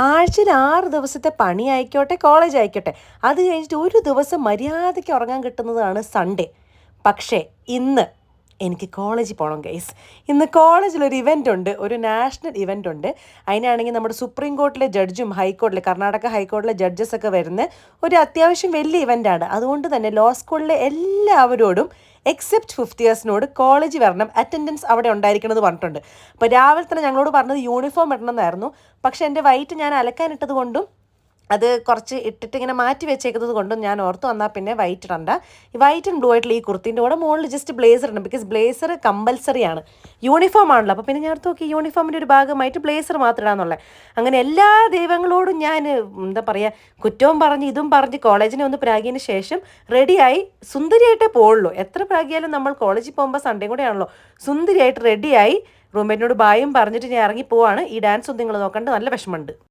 ആഴ്ചയിൽ 6 ദിവസത്തെ പണി ആയിക്കോട്ടെ, കോളേജ് ആയിക്കോട്ടെ, അത് കഴിഞ്ഞിട്ട് ഒരു ദിവസം മര്യാദയ്ക്ക് ഉറങ്ങാൻ കിട്ടുന്നതാണ് സൺഡേ. പക്ഷേ ഇന്ന് എനിക്ക് കോളേജിൽ പോകണം ഗൈസ്. ഇന്ന് കോളേജിലൊരു ഇവൻ്റ് ഉണ്ട്, ഒരു നാഷണൽ ഇവൻ്റ് ഉണ്ട്. അതിനാണെങ്കിൽ നമ്മുടെ സുപ്രീം കോർട്ടിലെ ജഡ്ജും ഹൈക്കോടതിയിലെ കർണാടക ഹൈക്കോടതിയിലെ ജഡ്ജസൊക്കെ വരുന്ന ഒരു അത്യാവശ്യം വലിയ ഇവൻ്റാണ്. അതുകൊണ്ട് തന്നെ ലോ സ്കൂളിലെ എല്ലാവരോടും എക്സെപ്റ്റ് 5th ഇയേഴ്സിനോട് കോളേജിൽ വരണം, അറ്റൻഡൻസ് അവിടെ ഉണ്ടായിരിക്കണമെന്ന് പറഞ്ഞിട്ടുണ്ട്. അപ്പോൾ രാവിലെ തന്നെ ഞങ്ങളോട് പറഞ്ഞത് യൂണിഫോം ഇടണമെന്നായിരുന്നു. പക്ഷേ എൻ്റെ വൈറ്റ് ഞാൻ അലക്കാനിട്ടത് കൊണ്ടും അത് കുറച്ച് ഇട്ടിട്ട് ഇങ്ങനെ മാറ്റി വെച്ചേക്കുന്നത് കൊണ്ടും ഞാൻ ഓർത്ത് വന്നാൽ പിന്നെ വൈറ്റ് ഇടണ്ട. ഈ വൈറ്റ് ആൻഡ് ബ്ലൂ ആയിട്ടുള്ള ഈ കുർത്തിൻ്റെ കൂടെ മുകളിൽ ജസ്റ്റ് ബ്ലേസർ ഇടണം. ബിക്കോസ് ബ്ലേസർ കമ്പൽസറി ആണ്, യൂണിഫോം ആണല്ലോ. അപ്പോൾ പിന്നെ ഞാൻ ഓർത്ത് നോക്കി യൂണിഫോമിൻ്റെ ഒരു ഭാഗമായിട്ട് ബ്ലേസർ മാത്രം ഇടാന്നുള്ളത്. അങ്ങനെ എല്ലാ ദൈവങ്ങളോടും ഞാൻ എന്താ പറയുക, കുറ്റവും പറഞ്ഞ് ഇതും പറഞ്ഞ് കോളേജിനെ ഒന്ന് പ്രാഗിയതിന് ശേഷം റെഡിയായി സുന്ദരിയായിട്ടേ പോവുള്ളൂ. എത്ര പ്രാഗിയാലും നമ്മൾ കോളേജിൽ പോകുമ്പോൾ സൺഡേ കൂടെ ആണല്ലോ. സുന്ദരിയായിട്ട് റെഡിയായി റൂംമേറ്റിനോട് ബായും പറഞ്ഞിട്ട് ഞാൻ ഇറങ്ങി പോവാണ്. ഈ ഡാൻസ് ഒന്നും നിങ്ങൾ നോക്കണ്ട, നല്ല വിഷമമുണ്ട്.